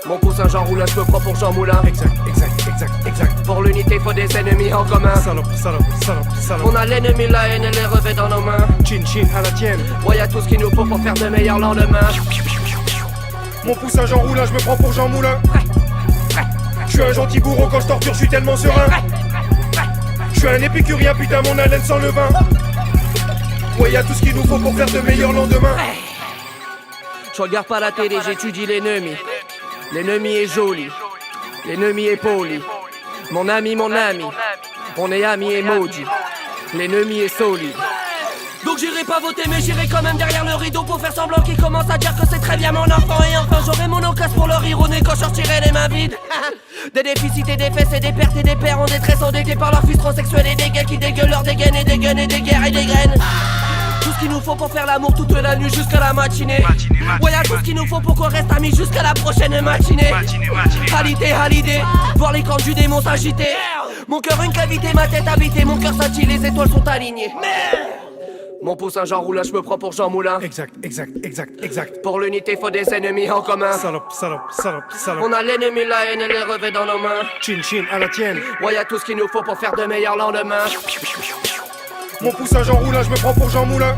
Mon poussin Jean Roulin, je me prends pour Jean Moulin. Exact. Pour l'unité faut des ennemis en commun. Salope. On a l'ennemi, la haine et les revêts dans nos mains. Chin à la tienne. Ouais, y'a tout ce qu'il nous faut pour faire de meilleurs lendemains. Mon poussin Jean Roulin, je me prends pour Jean Moulin. Je suis un gentil bourreau quand je torture, je suis tellement serein. Je suis un épicurien, putain mon haleine sans le vin. Ouais, y'a tout ce qu'il nous faut pour faire de meilleurs lendemains. Je regarde pas la télé, j'étudie l'ennemi. L'ennemi est joli, l'ennemi est poli. Mon ami, on est amis et maudits. L'ennemi est solide. Donc j'irai pas voter mais j'irai quand même derrière le rideau pour faire semblant qu'il commence à dire que c'est très bien mon enfant. Et enfin j'aurai mon occasion pour leur ironer quand je sortirai les mains vides. Des déficits et des fesses et des pertes et des pères en détresse endettés par leurs fils transsexuels et des gars qui dégueulent leurs dégaines et des guns et des guerres et des graines. Tout ce qu'il nous faut pour faire l'amour toute la nuit jusqu'à la matinée. Ouais, y'a tout ce qu'il nous faut pour qu'on reste amis jusqu'à la prochaine matinée. Halidé, voir les camps du démon s'agiter. Mon cœur une cavité, ma tête habitée, mon cœur scintille, les étoiles sont alignées. Mon poussin Jean Roulin, je me prends pour Jean Moulin. Exact. Pour l'unité faut des ennemis en commun. Salope. On a l'ennemi, la haine et les revêts dans nos mains. Chin à la tienne. Ouais, y'a tout ce qu'il nous faut pour faire de meilleurs lendemains. Mon poussin Jean Roulin, je me prends pour Jean Moulin.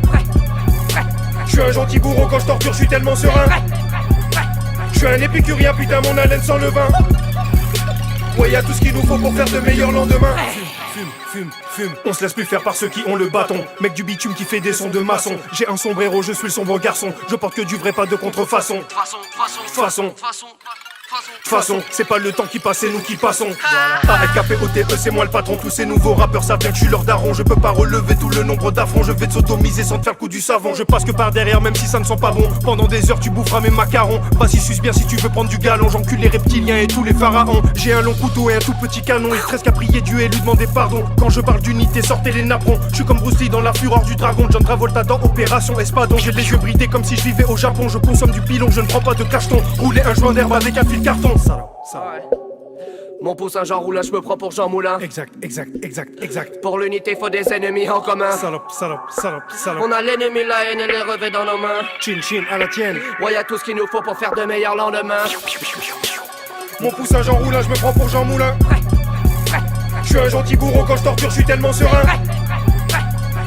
Je suis un gentil bourreau quand je torture, je suis tellement serein. Je suis un épicurien, putain mon haleine sans le vin. Ouais, y'a tout ce qu'il nous faut pour faire de meilleurs lendemains. Fume. On se laisse plus faire par ceux qui ont le bâton. Mec du bitume qui fait des sons de maçon. J'ai un sombrero, je suis le sombre garçon. Je porte que du vrai, pas de contrefaçon. Façon, c'est pas le temps qui passe, c'est nous qui passons. ALKPOTE, c'est moi le patron. Tous ces nouveaux rappeurs savent bien que je suis leur daron. Je peux pas relever tout le nombre d'affronts. Je vais te sodomiser sans te faire le coup du savon. Je passe que par derrière même si ça ne sent pas bon. Pendant des heures tu boufferas mes macarons. Vas-y suce bien si tu veux prendre du galon. J'encule les reptiliens et tous les pharaons. J'ai un long couteau et un tout petit canon. Il presque à prier Dieu et lui demander pardon. Quand je parle d'unité, sortez les napperons. Je suis comme Bruce Lee dans la fureur du dragon. John Travolta dans Opération Espadon. J'ai les yeux bridés comme si je vivais au Japon. Je consomme du pilon, je ne prends pas de cacheton. Rouler un joint d'herbe avec un fil carton. Mon poussin Jean Roulin, je me prends pour Jean Moulin. Exact. Pour l'unité faut des ennemis en commun. Salope. On a l'ennemi, la haine et les revêts dans nos mains. Chin à la tienne. Ouais, y'a tout ce qu'il nous faut pour faire de meilleurs lendemains. Mon poussin Jean Roulin, je me prends pour Jean Moulin. Je suis un gentil bourreau quand je torture, je suis tellement serein.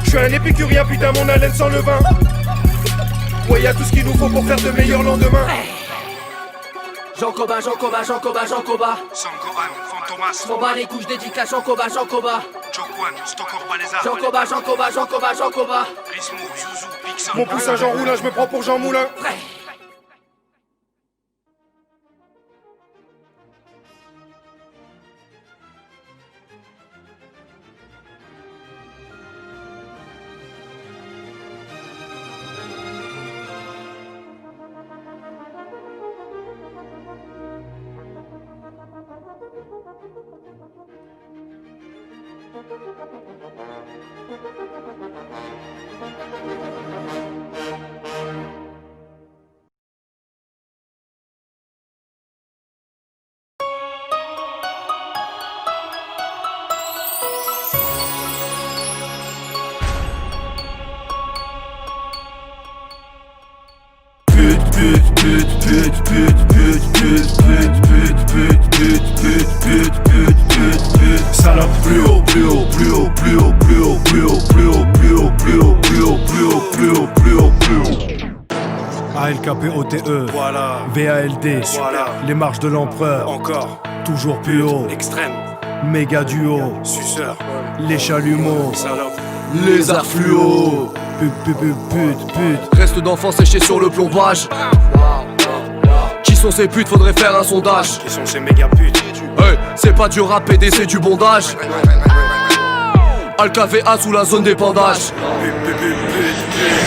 Je suis un épicurien, putain mon haleine sans le vin. Ouais, y'a tout ce qu'il nous faut pour faire de meilleurs lendemains. Jean Coba. Sangohan, Fantomas, M'en bats les couches dédicace, Jean Coba. Jokwan, Stokor Baleza, Jean Coba. Rismo, Zouzou, Pixan. Mon poussin Jean Roulin, je me prends pour Jean Moulin. Salope, plus haut. ALKPOTE, Voilà. VALD, Voilà. les marches de l'empereur, Encore. toujours plus haut, Extrême. méga duo, Suceur. les chalumeaux, Salope. Lézard fluo. Pute. Reste d'enfants séchés sur le plombage. Qui sont ces putes, faudrait faire un sondage. Qui sont ces méga putes? Hey, c'est pas du rap PD, c'est du bondage. Alcavea sous la zone d'épandage.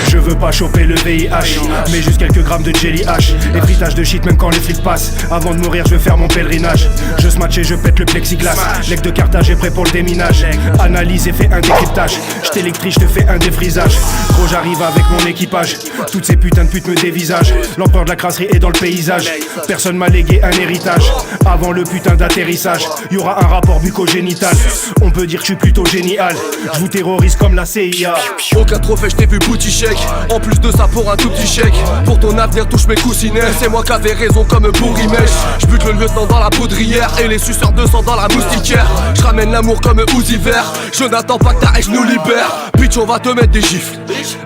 Je veux pas choper le VIH, mais juste quelques grammes de jelly H. Les fritages de shit même quand les flics passent. Avant de mourir je veux faire mon pèlerinage. Je smatch et je pète le plexiglas. Lec de Carthage est prêt pour le déminage. Analyse et fais un décryptage. Je t'électrise, je te fais un défrisage. Gros j'arrive avec mon équipage. Toutes ces putains de putes me dévisagent. L'empereur de la crasserie est dans le paysage. Personne m'a légué un héritage. Avant le putain d'atterrissage, y'aura un rapport bucco-génital. On peut dire que je suis plutôt génial. Je vous terrorise comme la CIA. Aucun trophée, je t'ai vu booty chèque. En plus de ça pour un tout petit chèque. Pour ton avenir touche mes coussinets. C'est moi qui avais raison comme Bourrimèche. Je bute le lieutenant dans la poudrière et les suceurs de sang dans la moustiquaire. Je ramène l'amour comme Uzi vert. Je n'attends pas que ta haine nous libère. Bitch on va te mettre des gifles.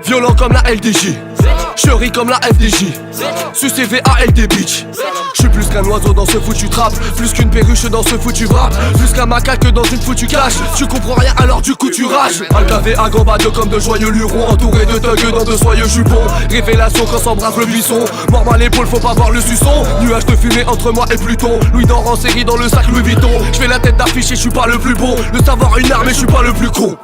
Violent comme la LDJ. Chérie comme la FDJ. Sucé VALD bitch. Je suis plus qu'un oiseau dans ce foutu trap. Plus qu'une perruche dans ce foutu rap. Plus qu'un macaque dans une foutue cache. Tu comprends rien alors du coup tu rages. Alcavea gambado comme de joyeux lurons. Entouré de thugs dans de soyeux jupons. Révélation quand s'embrasse le buisson. Mort à l'épaule faut pas voir le suçon. Nuage de fumée entre moi et Pluton. Louis d'or en série dans le sac Louis Vuitton. Je fais la tête d'affiche et je suis pas le plus bon. Le savoir une arme et je suis pas le plus con.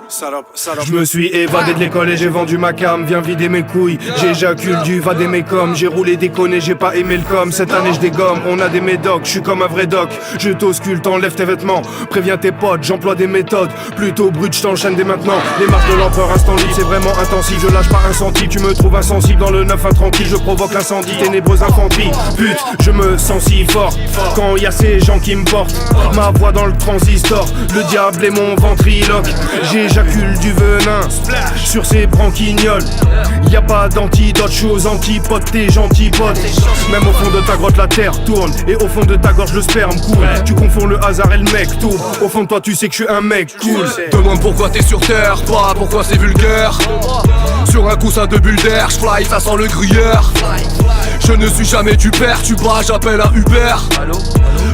Je me suis évadé de l'école et j'ai vendu ma cam. Viens vider mes couilles, j'éjacule du va des mécoms. J'ai roulé des connes et j'ai pas aimé le com. Cette année je dégomme, on a des médocs, je suis comme un vrai doc. Je t'auscule, t'enlève tes vêtements. Préviens tes potes, j'emploie des méthodes plutôt brutes, je t'enchaîne dès maintenant. Les marches de l'empereur instant libre, c'est vraiment intensif. Je lâche pas un centime, tu me trouves insensible. Dans le 9 intranquille, je provoque l'incendie. Ténébreuse infanterie, pute, je me sens si fort quand y a ces gens qui me portent. Ma voix dans le transistor, le diable est mon ventriloque. J'éjacule du venin sur ces branquignoles. Y a pas d'antidote, je suis aux antipodes, tes gentils potes. Même au fond de ta grotte la terre tourne et au fond de ta gorge le sperme coule. Tu confonds le hasard et le mec tourne. Au fond de toi tu sais que je suis un mec cool. Demande pourquoi t'es sur terre, pas pourquoi c'est vulgaire. Sur un coussin de bulle d'air, j'fly, ça sent le gruyère. Je ne suis jamais du père, tu bats, j'appelle un Uber.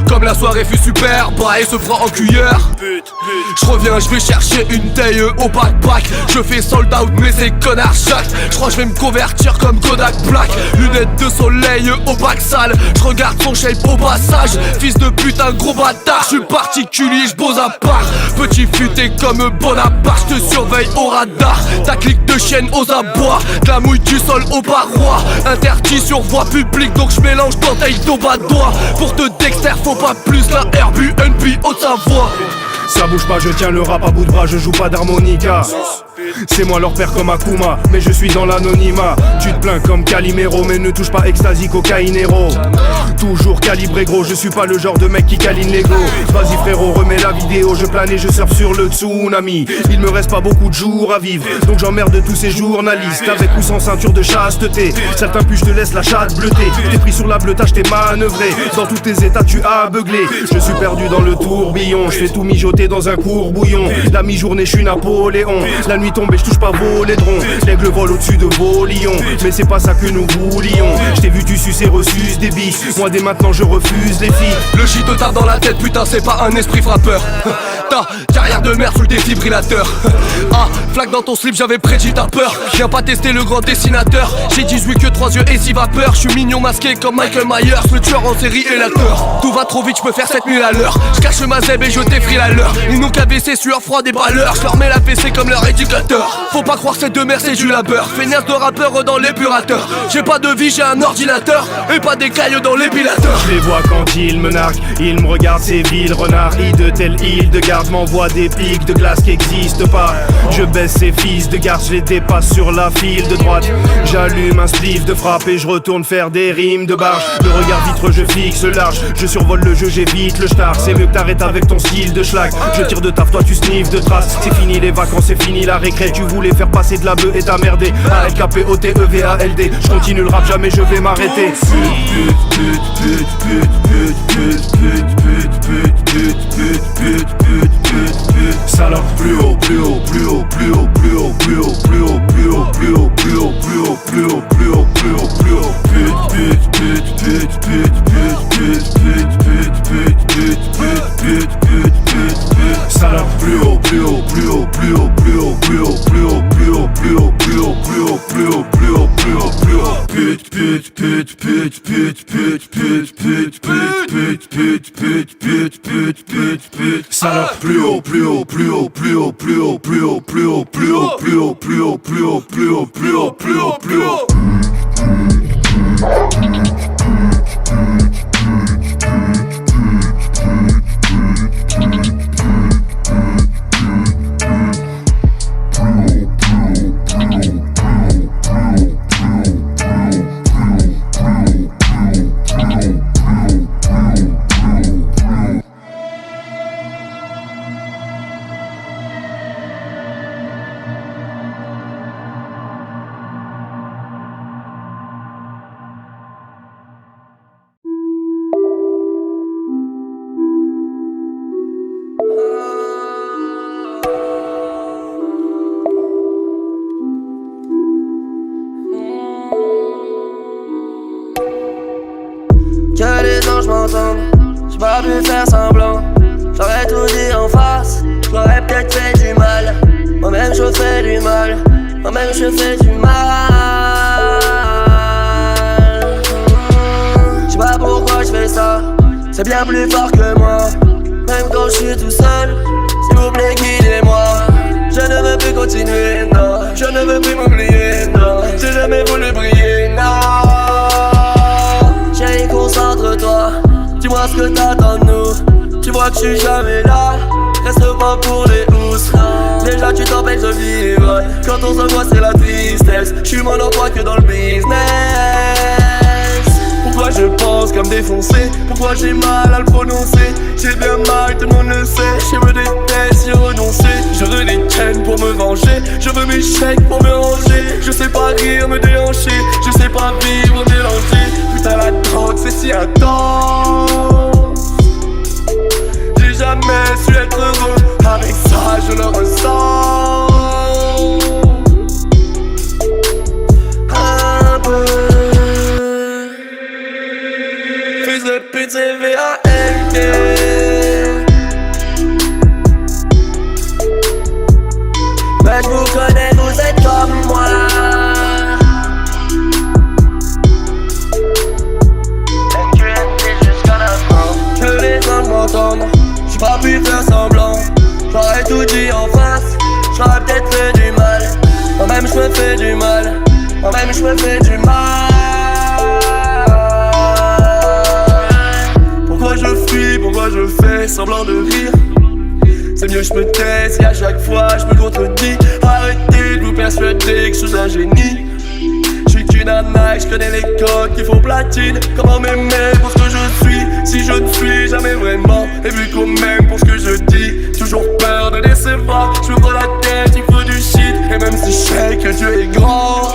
Comme la soirée fut super, bah et se prend en cuillère. Je reviens, je vais chercher une taille au backpack. Je fais sold out mais c'est connard chaque. Je crois que je vais me convertir comme Kodak Black. Lunettes de soleil au bac sale. Je regarde son shape au passage. Fils de putain gros bâtard. Je suis particulier, je pose à part. Petit futé comme Bonaparte. Je te surveille au radar. Ta clique de chienne aux abois. De la mouille du sol aux parois. Interdit sur voie publique donc je mélange bouteille d'eau bas de doigt. Pour te Dexter faut pas plus la Airbnb Haute-Savoie. Ça bouge pas, je tiens le rap à bout de bras, je joue pas d'harmonica. C'est moi leur père comme Akuma, mais je suis dans l'anonymat. Tu te plains comme Calimero, mais ne touche pas ecstasy, cocaïnero. Toujours calibré gros, je suis pas le genre de mec qui câline l'ego. Vas-y frérot, remets la vidéo, je plane et je surfe sur le tsunami. Il me reste pas beaucoup de jours à vivre, donc j'emmerde tous ces journalistes. Avec ou sans ceinture de chasteté, certains puces je te laisse la chatte bleutée. T'es pris sur la bleutage, t'es manœuvré. Dans tous tes états tu as beuglé. Je suis perdu dans le tourbillon, je fais tout mijoter dans un courbouillon. La mi-journée je suis Napoléon, la nuit tombée je touche pas vos laidrons. L'aigle vole au-dessus de vos lions, mais c'est pas ça que nous voulions. Je t'ai vu tu suces et refuses des bis. Moi dès maintenant je refuse les filles. Le shit te tape dans la tête, putain c'est pas un esprit frappeur. Ta carrière de merde sous le défibrillateur. Ah, flaque dans ton slip, j'avais prédit ta peur. Viens pas tester le grand dessinateur. J'ai 18 que 3 yeux et 6 vapeurs. Je suis mignon masqué comme Michael Myers, le tueur en série et l'acteur. Tout va trop vite, je peux faire 7000 à l'heure. Je cache ma zèbe et je t'effrie la leur. Ils n'ont qu'à baisser sueur froid des balleurs. Je leur mets la PC comme leur éducateur. Faut pas croire cette de merde c'est du labeur. Feignasse de rappeur dans l'épurateur. J'ai pas de vie, j'ai un ordinateur. Et pas des cailloux dans l'épilateur. Je les vois quand ils me narquent, ils me regardent ces villes renards. Ils de telle île de garde m'envoient des pics de glace qui existent pas. Je baisse ces fils de garde, je les dépasse sur la file de droite. J'allume un spliff de frappe et je retourne faire des rimes de barge. Le regard vitre je fixe large, je survole le jeu, j'évite le star. C'est mieux que t'arrêtes avec ton style de schlag. Je tire de taf, toi tu sniffes de traces. C'est fini les vacances, c'est fini la récré. Tu voulais faire passer de la bœuf et t'as merdé. ALKPOTEVALD, je continue le rap, jamais je vais m'arrêter. Salope, plus haut, plus haut, plus haut, plus haut, plus haut, plus haut, plus haut, plus haut, plus haut, plus haut, plus haut, plus haut, plus haut, plus haut, plus haut, salope, plus haut, plus haut, plus haut, plus haut, plus haut, plus haut, plus haut, Pute, pute, pute, pute, pute, pute, pute, pute, pute, pute, pute, pute, pute, pute, pute. Salope. Plus haut, plus haut, plus haut, plus haut, plus haut, plus haut, plus haut, plus haut, plus haut, plus haut, plus haut, plus haut, plus haut, plus haut, plus haut. Que les anges m'entendent, j'ai pas pu faire semblant. J'aurais tout dit en face, j'aurais peut-être fait du mal. Moi-même je fais du mal, moi-même je fais du mal. J'sais pas pourquoi je fais ça, c'est bien plus fort que moi. Même quand je suis tout seul, s'il vous plaît guidez-moi. Je ne veux plus continuer, non. Je ne veux plus m'oublier, non. J'ai jamais voulu briller, non. Chérie, concentre-toi, dis-moi ce que t'attends de nous. Tu vois que je suis jamais là, reste pas pour les housses. Déjà tu t'empêches de vivre, quand on se voit c'est la tristesse. Je suis moins dans toi que dans le business. Pourquoi je pense qu'à me défoncer, pourquoi j'ai mal à le prononcer. J'ai bien mal, tout le monde le sait. Je me déteste, j'ai renoncé. Je veux des chaînes pour me venger, je veux mes chèques pour me ranger. Je sais pas rire, me déhancher, je sais pas vivre, mélanger. Putain la drogue c'est si intense. J'ai jamais su être heureux, avec ça je le ressens. Un peu. Fils de pute c'est VALD. Mais je vous connais, vous êtes comme moi. Que les gens m'entendent, j'ai pas pu faire semblant. J'aurais tout dit en face, j'aurais peut-être fait du mal. Moi-même je me fais du mal, moi-même je me fais du mal. Pourquoi je fuis, pourquoi je fais semblant de rire? C'est mieux je me tais si à chaque fois je me contredis. Arrêtez de vous persuader que je suis un génie. Je suis qu'une arnaque, je connais les codes qu'il faut platine. Comment m'aimer pour ce que je suis, si je ne suis jamais vraiment. Et vu qu'on m'aime pour ce que je dis, toujours peur de décevoir. Je me prends la tête, il faut du shit. Et même si je sais que Dieu est grand,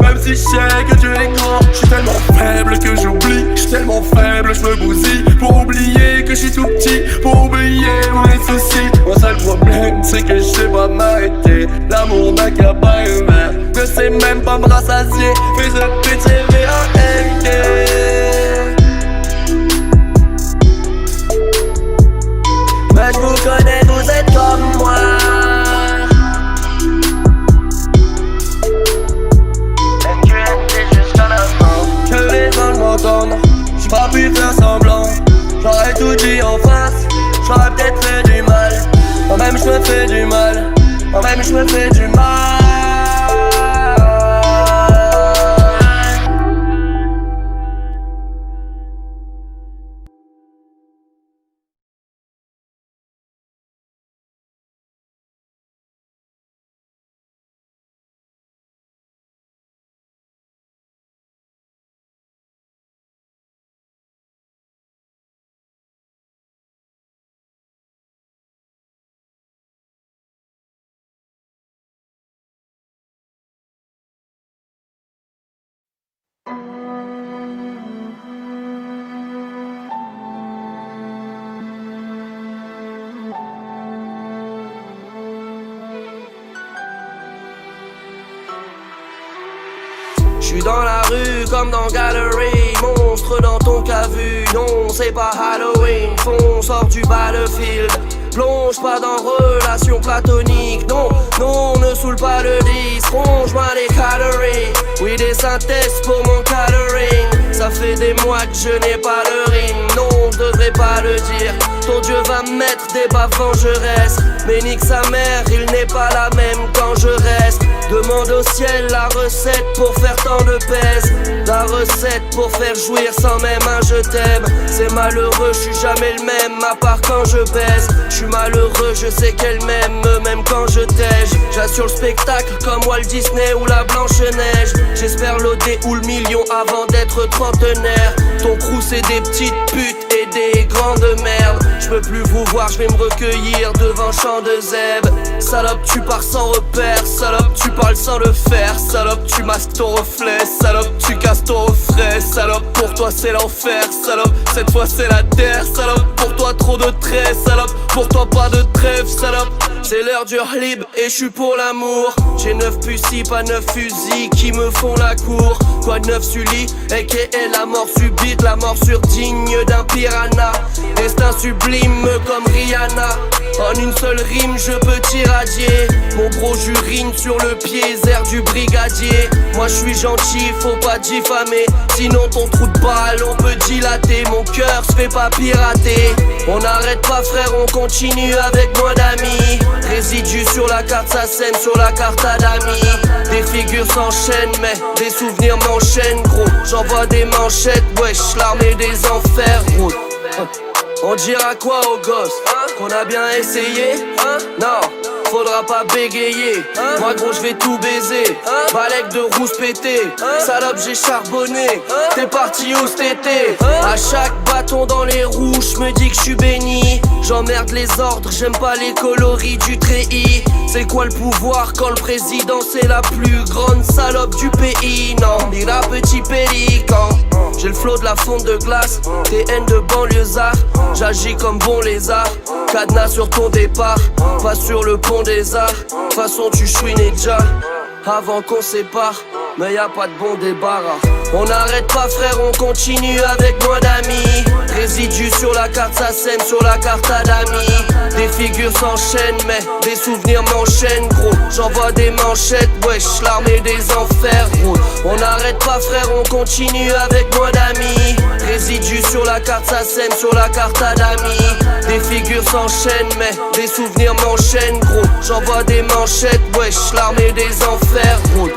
même si je sais que Dieu est grand, je suis tellement faible que j'oublie. Je suis tellement faible, je me bousille pour oublier que je suis tout petit, pour oublier mes soucis. Mon seul problème c'est que je sais pas m'arrêter. L'amour n'a qu'à pas humain, ne sait même pas me rassasier. Fais de pute c'est VALD. Mais je vous connais, vous êtes comme moi. Que les gens m'entendent, j'ai pas pu faire semblant. J'aurais tout dit en face, j'aurais peut-être fait du mal. Moi-même je me fais du mal, moi-même je me fais du mal. J'suis dans la rue comme dans Gallery. Monstre dans ton cas vu. Non c'est pas Halloween. Fond sort du battlefield. Plonge pas dans relation platonique. Non, non, ne saoule pas le 10. Ronge-moi les calories. Oui, des synthèses pour mon coloring. Ça fait des mois que je n'ai pas le rime. Non, je devrais pas le dire. Ton Dieu va me mettre des baffes quand je reste. Mais nique sa mère, il n'est pas la même quand je reste. Demande au ciel la recette pour faire tant de pèse. La recette pour faire jouir sans même un je t'aime. C'est malheureux, je suis jamais le même à part quand je baise. Je suis malheureux, je sais qu'elle m'aime même quand je tège. J'assure le spectacle comme Walt Disney ou la Blanche-Neige. J'espère l'OD ou le million avant d'être trentenaire. Ton crew c'est des petites putes et des grandes merdes. Je peux plus vous voir, je vais me recueillir devant champ de zèbre. Salope, tu pars sans repère. Salope, tu parles sans le faire. Salope, tu masques ton reflet. Salope, tu casses ton refrain. Salope, pour toi c'est l'enfer. Salope, cette fois c'est la terre. Salope, pour toi trop de traits. Salope, pour toi pas de trêve. Salope, c'est l'heure du libre et je suis pour l'amour. J'ai 9 pussis, pas 9 fusils qui me font la cour. Quoi de neuf Sully, aka la mort subite, la morsure digne d'un piranha. Destin sublime comme Rihanna. En une seule rime je peux t'irradier. Mon gros j'urine sur le pied, air du brigadier. Moi je suis gentil, faut pas diffamer. Sinon ton trou de balle on peut dilater. Mon cœur se fait pas pirater. On n'arrête pas frère, on continue avec moins d'amis. Résidus sur la carte, ça scène sur la carte à d'amis. Des figures s'enchaînent mais des souvenirs m'enchaînent gros. J'envoie des manchettes, wesh, l'armée des enfers gros. On dira quoi aux gosses? Qu'on a bien essayé? Non, faudra pas bégayer. Moi gros je vais tout baiser. Balèque de rousse pété. Salope j'ai charbonné. T'es parti où cet été? À chaque bâton dans les roues, j'me dis que j'suis béni. J'emmerde les ordres, j'aime pas les coloris du treillis. C'est quoi le pouvoir quand le président c'est la plus grande salope du pays? Non, ni la petit pélican. J'ai le flot de la fonte de glace, TN de banlieusard. J'agis comme bon lézard. Cadenas sur ton départ, pas sur le pont des arts. De toute façon tu chouinais déjà avant qu'on sépare. Mais y a pas de bon débarras. On n'arrête pas frère, on continue avec moins d'amis. Résidus sur la carte, ça scène sur la carte à d'amis. Des figures s'enchaînent mais des souvenirs m'enchaînent gros. J'envoie des manchettes, wesh, l'armée des enfers gros. On n'arrête pas frère, on continue avec moins d'amis. Résidus sur la carte, ça scène sur la carte à d'amis. Des figures s'enchaînent mais des souvenirs m'enchaînent gros. J'envoie des manchettes, wesh, l'armée des enfers gros.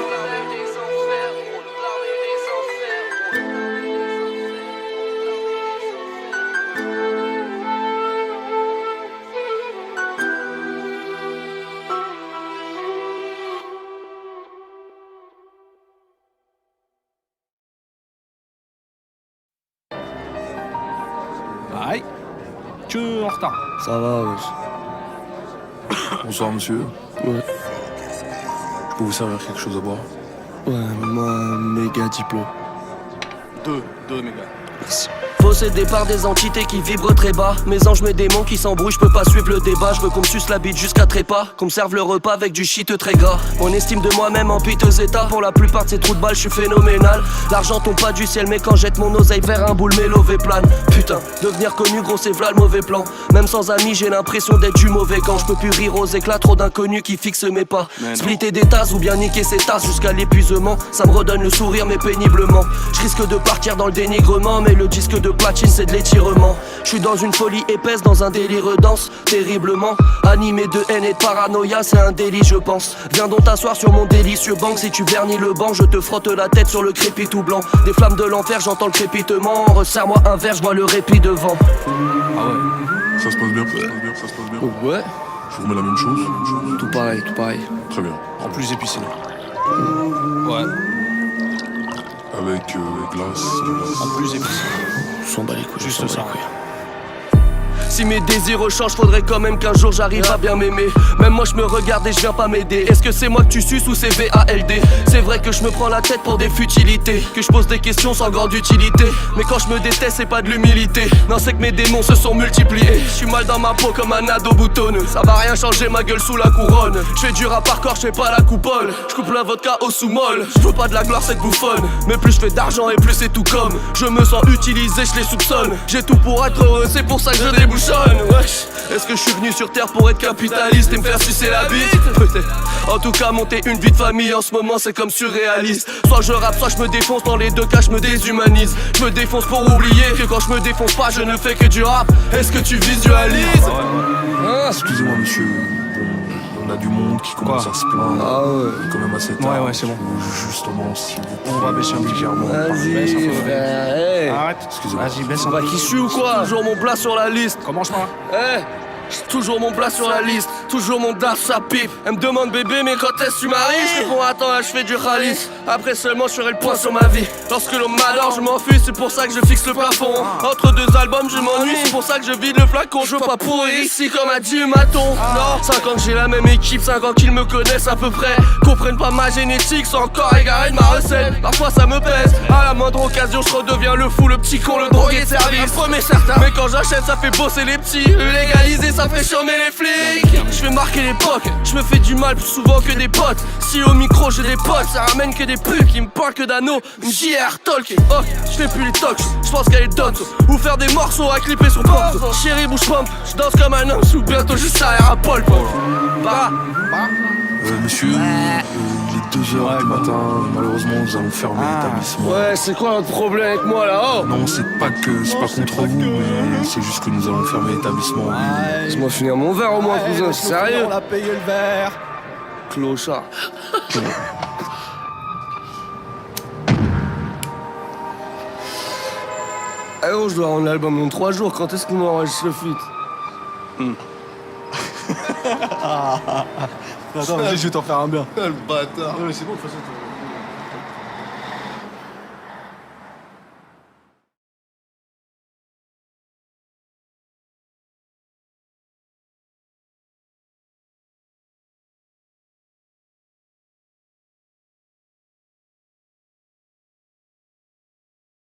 Aïe, tu es en retard. Ça va wesh. Bonsoir monsieur. Ouais. Je peux vous servir quelque chose à boire? Ouais, moi méga diplôme. Deux méga. Merci. Possédé par des entités qui vibrent très bas. Mes anges, mes démons qui s'embrouillent, je peux pas suivre le débat. Je veux qu'on me suce la bite jusqu'à trépas, qu'on me serve le repas avec du shit très gras. Mon estime de moi-même en piteux état. Pour la plupart de ces trous de balles, je suis phénoménal. L'argent tombe pas du ciel, mais quand jette mon oseille vers un boule, mes lovés plane. Putain, devenir connu, gros, c'est v'là le mauvais plan. Même sans amis, j'ai l'impression d'être du mauvais camp. Je peux plus rire aux éclats, trop d'inconnus qui fixent mes pas. Splitter des tasses ou bien niquer ses tasses jusqu'à l'épuisement. Ça me redonne le sourire, mais péniblement. Je risque de partir dans le dénigrement, mais le disque de platine, c'est de l'étirement. Je suis dans une folie épaisse, dans un délire dense, terriblement animé de haine et de paranoïa, c'est un délit je pense. Viens donc t'asseoir sur mon délicieux banc. Si tu vernis le banc, je te frotte la tête sur le crépi tout blanc. Des flammes de l'enfer, j'entends le crépitement. Resserre-moi un verre, je vois le répit devant. Ah ouais. Ça se passe bien, ça se passe bien, ça se passe bien. Ouais, Je vous remets la même chose. tout pareil, tout pareil. Très bien. En plus épicé. Ouais, Avec glace. en plus épicé. S'en bat les couilles, Juste s'en bat ça. les couilles. Si mes désirs changent, faudrait quand même qu'un jour j'arrive à bien m'aimer. Même moi je me regarde et je viens pas m'aider. Est-ce que c'est moi que tu suces ou c'est VALD? C'est vrai que je me prends la tête pour des futilités, que je pose des questions sans grande utilité. Mais quand je me déteste c'est pas de l'humilité. Non c'est que mes démons se sont multipliés. Je suis mal dans ma peau comme un ado boutonneux. Ça va rien changer ma gueule sous la couronne. Je fais du rap hardcore, je fais pas la coupole. Je coupe la vodka au sous-molle. Je veux pas de la gloire cette bouffonne. Mais plus je fais d'argent et plus c'est tout comme. Je me sens utilisé, je les soupçonne. J'ai tout pour être heureux, c'est pour ça que je débouche. bouchonne, wesh. Est-ce que je suis venu sur terre pour être capitaliste et me faire sucer la bite? Peut-être. En tout cas, monter une vie de famille en ce moment, c'est comme surréaliste. Soit je rappe, soit je me défonce, dans les deux cas, je me déshumanise. Je me défonce pour oublier que quand je me défonce pas, je ne fais que du rap. Est-ce que tu visualises? Excusez-moi monsieur, bon, on a du monde qui commence à se plaindre. Ah ouais. Quand même assez tard. Ouais, c'est bon. Justement, si vous On va baisser un peu. légèrement. Vas-y, frère, hey. Arrête. Excusez-moi. Vas-y, baisse un Bah peu. qui je suis ou quoi? Toujours mon plat sur la liste. Commence pas. Eh, j'ai toujours mon plat sur la liste, toujours mon DAF ça pipe. Elle me demande bébé mais quand est-ce que tu m'arrives? Je réponds attends là je fais du khalis. Après seulement je ferai le point sur ma vie. Lorsque l'on m'adore je m'enfuis, c'est pour ça que je fixe le plafond. Entre deux albums je m'ennuie, c'est pour ça que je vide le flacon. Je veux pas pourrir ici comme a dit Maton. Non, 5 ans que j'ai la même équipe, 5 ans qu'ils me connaissent à peu près. Comprennent pas ma génétique, c'est encore égaré de ma recette. Parfois ça me pèse, à la moindre occasion je redeviens le fou, le petit con, le drogué de service. Premier certain, mais quand j'achète ça fait bosser les petits. Légaliser ça fait chômer les flics. Je vais marquer l'époque, je me fais du mal plus souvent que des potes. Si au micro j'ai des potes, ça ramène que des pubs qui me parlent que d'anneaux. Une JR talk, oh, je fais plus les talks, je pense qu'elle est dote. Ou faire des morceaux à clipper sur pop. Chérie bouge pompe, je danse comme un homme, sous bientôt juste à Paul. Bah, Monsieur, il est 2h du matin, malheureusement nous allons fermer l'établissement. ouais, c'est quoi notre problème avec moi là? Oh, Non, c'est pas contre vous, mais c'est juste que nous allons fermer l'établissement. laisse-moi finir mon verre au moins, cousin, c'est sérieux? On a payé le verre. Clochard. Eh oh, je dois rendre l'album dans 3 jours, quand est-ce qu'on enregistre le feat? Attends, vas-y, je vais t'en faire un bien. Le bâtard. C'est bon, de toute façon.